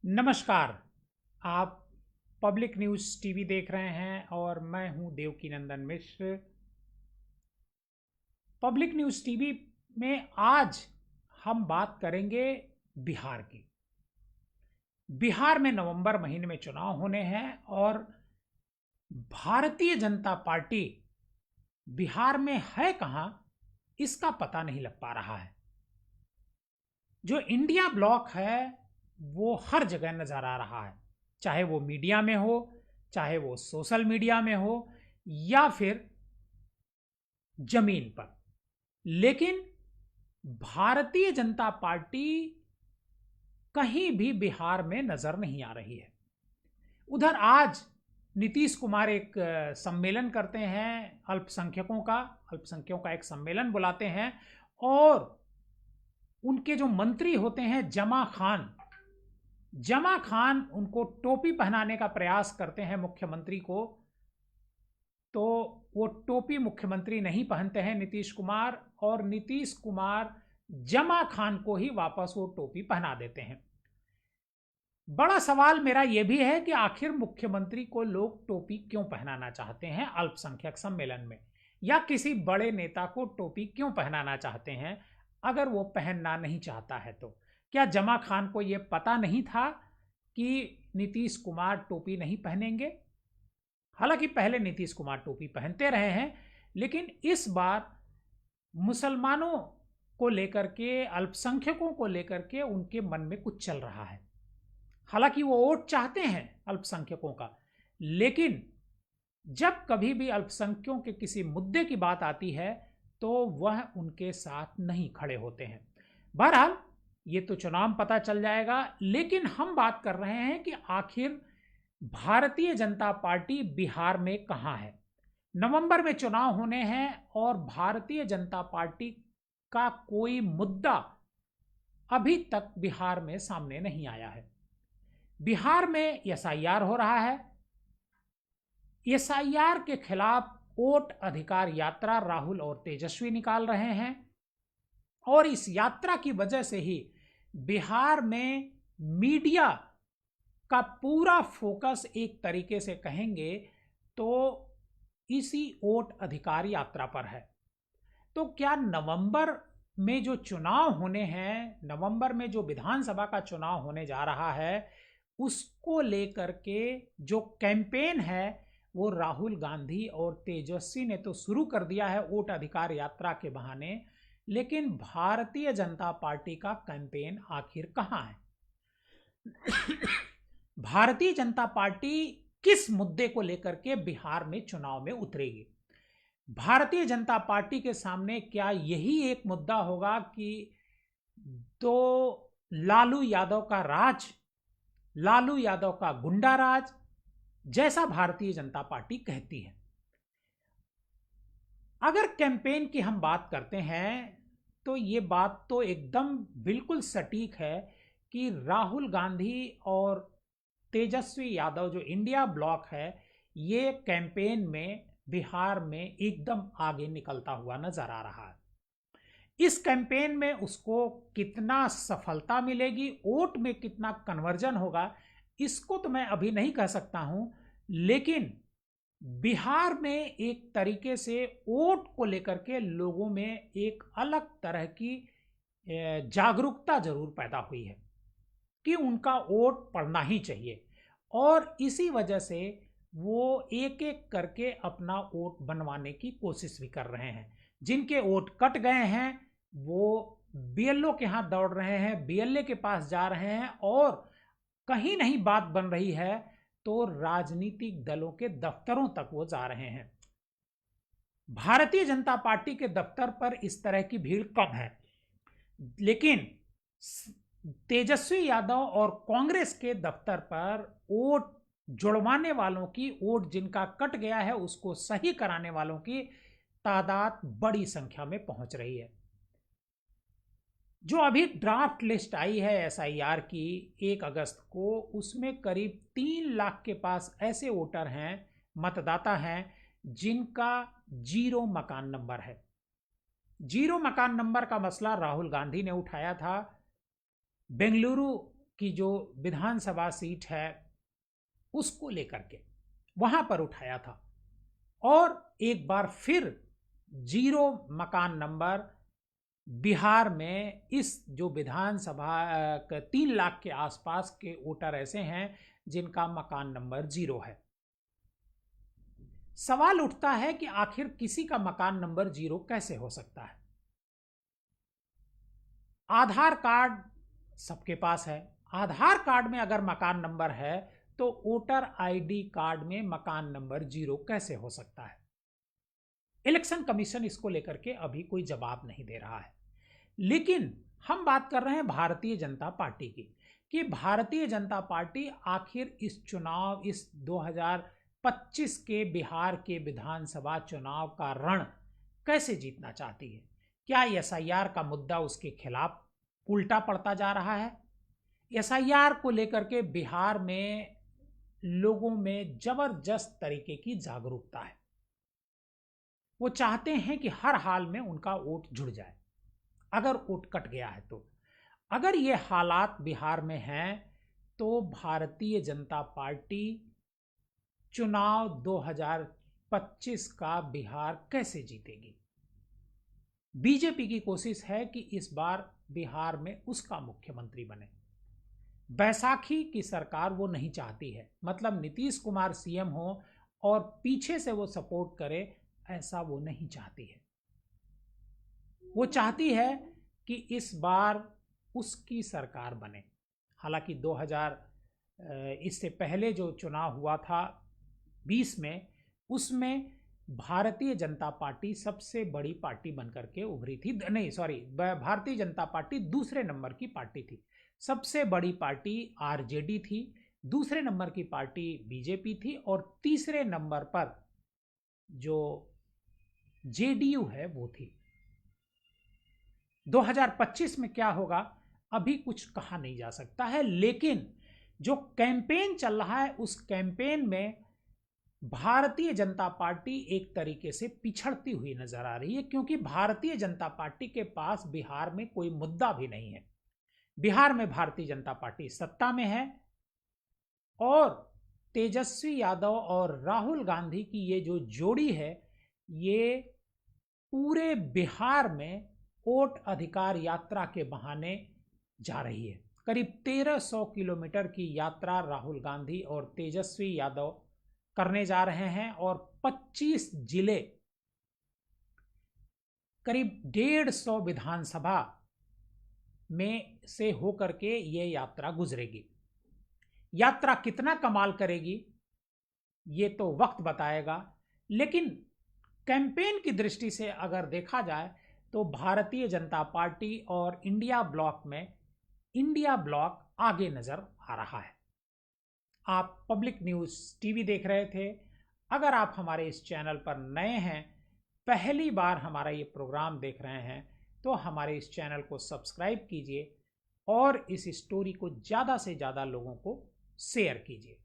नमस्कार। आप public news TV देख रहे हैं और मैं हूं देवकीनंदन मिश्र। पब्लिक न्यूज़ टीवी में आज हम बात करेंगे बिहार की। बिहार में नवंबर महीने में चुनाव होने हैं और भारतीय जनता पार्टी बिहार में है कहां, इसका पता नहीं लग पा रहा है। जो इंडिया ब्लॉक है वो हर जगह नजर आ रहा है, चाहे वो मीडिया में हो, चाहे वो सोशल मीडिया में हो, या फिर जमीन पर। लेकिन भारतीय जनता पार्टी कहीं भी बिहार में नजर नहीं आ रही है। उधर आज नीतीश कुमार एक सम्मेलन करते हैं, अल्पसंख्यकों का एक सम्मेलन बुलाते हैं और उनके जो मंत्री होते हैं जमा खान उनको टोपी पहनाने का प्रयास करते हैं मुख्यमंत्री को। तो वो टोपी मुख्यमंत्री नहीं पहनते हैं नीतीश कुमार, और नीतीश कुमार जमा खान को ही वापस वो टोपी पहना देते हैं। बड़ा सवाल मेरा यह भी है कि आखिर मुख्यमंत्री को लोग टोपी क्यों पहनाना चाहते हैं अल्पसंख्यक सम्मेलन में, या किसी बड़े नेता को टोपी क्यों पहनाना चाहते हैं अगर वो पहनना नहीं चाहता है तो। क्या जमा खान को यह पता नहीं था कि नीतीश कुमार टोपी नहीं पहनेंगे? हालांकि पहले नीतीश कुमार टोपी पहनते रहे हैं, लेकिन इस बार मुसलमानों को लेकर के, अल्पसंख्यकों को लेकर के उनके मन में कुछ चल रहा है। हालांकि वो वोट चाहते हैं अल्पसंख्यकों का, लेकिन जब कभी भी अल्पसंख्यकों के किसी मुद्दे की बात आती है तो वह उनके साथ नहीं खड़े होते हैं। बहरहाल ये तो चुनाव पता चल जाएगा, लेकिन हम बात कर रहे हैं कि आखिर भारतीय जनता पार्टी बिहार में कहां है। नवंबर में चुनाव होने हैं और भारतीय जनता पार्टी का कोई मुद्दा अभी तक बिहार में सामने नहीं आया है। बिहार में एसआईआर हो रहा है। एसआईआर के खिलाफ वोट अधिकार यात्रा राहुल और तेजस्वी निकाल रहे हैं, और इस यात्रा की वजह से ही बिहार में मीडिया का पूरा फोकस, एक तरीके से कहेंगे तो, इसी वोट अधिकार यात्रा पर है। तो क्या नवंबर में जो चुनाव होने हैं, नवंबर में जो विधानसभा का चुनाव होने जा रहा है, उसको लेकर के जो कैंपेन है वो राहुल गांधी और तेजस्वी ने तो शुरू कर दिया है वोट अधिकार यात्रा के बहाने, लेकिन भारतीय जनता पार्टी का कैंपेन आखिर कहां है? भारतीय जनता पार्टी किस मुद्दे को लेकर के बिहार में चुनाव में उतरेगी? भारतीय जनता पार्टी के सामने क्या यही एक मुद्दा होगा कि तो लालू यादव का राज, लालू यादव का गुंडा राज, जैसा भारतीय जनता पार्टी कहती है? अगर कैंपेन की हम बात करते हैं तो ये बात तो एकदम बिल्कुल सटीक है कि राहुल गांधी और तेजस्वी यादव जो इंडिया ब्लॉक है, ये कैंपेन में बिहार में एकदम आगे निकलता हुआ नजर आ रहा है। इस कैंपेन में उसको कितना सफलता मिलेगी, वोट में कितना कन्वर्जन होगा, इसको तो मैं अभी नहीं कह सकता हूं, लेकिन बिहार में एक तरीके से वोट को लेकर के लोगों में एक अलग तरह की जागरूकता जरूर पैदा हुई है कि उनका वोट पड़ना ही चाहिए, और इसी वजह से वो एक एक करके अपना वोट बनवाने की कोशिश भी कर रहे हैं। जिनके वोट कट गए हैं वो बीएलओ के हाथ दौड़ रहे हैं, बीएलए के पास जा रहे हैं, और कहीं नहीं बात बन रही है तो राजनीतिक दलों के दफ्तरों तक वो जा रहे हैं। भारतीय जनता पार्टी के दफ्तर पर इस तरह की भीड़ कम है, लेकिन तेजस्वी यादव और कांग्रेस के दफ्तर पर वोट जुड़वाने वालों की, वोट जिनका कट गया है उसको सही कराने वालों की तादाद बड़ी संख्या में पहुंच रही है। जो अभी ड्राफ्ट लिस्ट आई है एसआईआर की 1 अगस्त को, उसमें करीब 3 लाख के पास ऐसे वोटर हैं, मतदाता हैं, जिनका 0 मकान नंबर है। 0 मकान नंबर का मसला राहुल गांधी ने उठाया था। बेंगलुरु की जो विधानसभा सीट है उसको लेकर के वहां पर उठाया था, और एक बार फिर 0 मकान नंबर बिहार में इस जो विधानसभा 3 लाख के आसपास के वोटर ऐसे हैं जिनका मकान नंबर 0 है। सवाल उठता है कि आखिर किसी का मकान नंबर 0 कैसे हो सकता है। आधार कार्ड सबके पास है, आधार कार्ड में अगर मकान नंबर है तो वोटर आईडी कार्ड में मकान नंबर 0 कैसे हो सकता है। इलेक्शन कमीशन इसको लेकर के अभी कोई जवाब नहीं दे रहा है। लेकिन हम बात कर रहे हैं भारतीय जनता पार्टी की, कि भारतीय जनता पार्टी आखिर इस चुनाव, इस 2025 के बिहार के विधानसभा चुनाव का रण कैसे जीतना चाहती है। क्या एसआईआर का मुद्दा उसके खिलाफ उल्टा पड़ता जा रहा है? एसआईआर को लेकर के बिहार में लोगों में जबरदस्त तरीके की जागरूकता है। वो चाहते हैं कि हर हाल में उनका वोट जुड़ जाए, अगर वोट कट गया है तो। अगर ये हालात बिहार में हैं तो भारतीय जनता पार्टी चुनाव 2025 का बिहार कैसे जीतेगी। बीजेपी की कोशिश है कि इस बार बिहार में उसका मुख्यमंत्री बने। बैसाखी की सरकार वो नहीं चाहती है, मतलब नीतीश कुमार सीएम हो और पीछे से वो सपोर्ट करे, ऐसा वो नहीं चाहती है। वो चाहती है कि इस बार उसकी सरकार बने। हालांकि 2000 इससे पहले जो चुनाव हुआ था 20 में, उसमें भारतीय जनता पार्टी सबसे बड़ी पार्टी बनकर के उभरी थी। नहीं सॉरी, भारतीय जनता पार्टी दूसरे नंबर की पार्टी थी। सबसे बड़ी पार्टी आरजेडी थी, दूसरे नंबर की पार्टी बीजेपी थी, और तीसरे नंबर पर जो जेडीयू है वो थी। 2025 में क्या होगा अभी कुछ कहा नहीं जा सकता है, लेकिन जो कैंपेन चल रहा है उस कैंपेन में भारतीय जनता पार्टी एक तरीके से पिछड़ती हुई नजर आ रही है, क्योंकि भारतीय जनता पार्टी के पास बिहार में कोई मुद्दा भी नहीं है। बिहार में भारतीय जनता पार्टी सत्ता में है, और तेजस्वी यादव और राहुल गांधी की ये जो जोड़ी है, ये पूरे बिहार में वोट अधिकार यात्रा के बहाने जा रही है। करीब 1300 किलोमीटर की यात्रा राहुल गांधी और तेजस्वी यादव करने जा रहे हैं, और 25 जिले, करीब 150 विधानसभा में से होकर के ये यात्रा गुजरेगी। यात्रा कितना कमाल करेगी ये तो वक्त बताएगा, लेकिन कैंपेन की दृष्टि से अगर देखा जाए तो भारतीय जनता पार्टी और इंडिया ब्लॉक में इंडिया ब्लॉक आगे नजर आ रहा है। आप पब्लिक न्यूज़ टीवी देख रहे थे। अगर आप हमारे इस चैनल पर नए हैं, पहली बार हमारा ये प्रोग्राम देख रहे हैं, तो हमारे इस चैनल को सब्सक्राइब कीजिए और इस स्टोरी को ज़्यादा से ज़्यादा लोगों को शेयर कीजिए।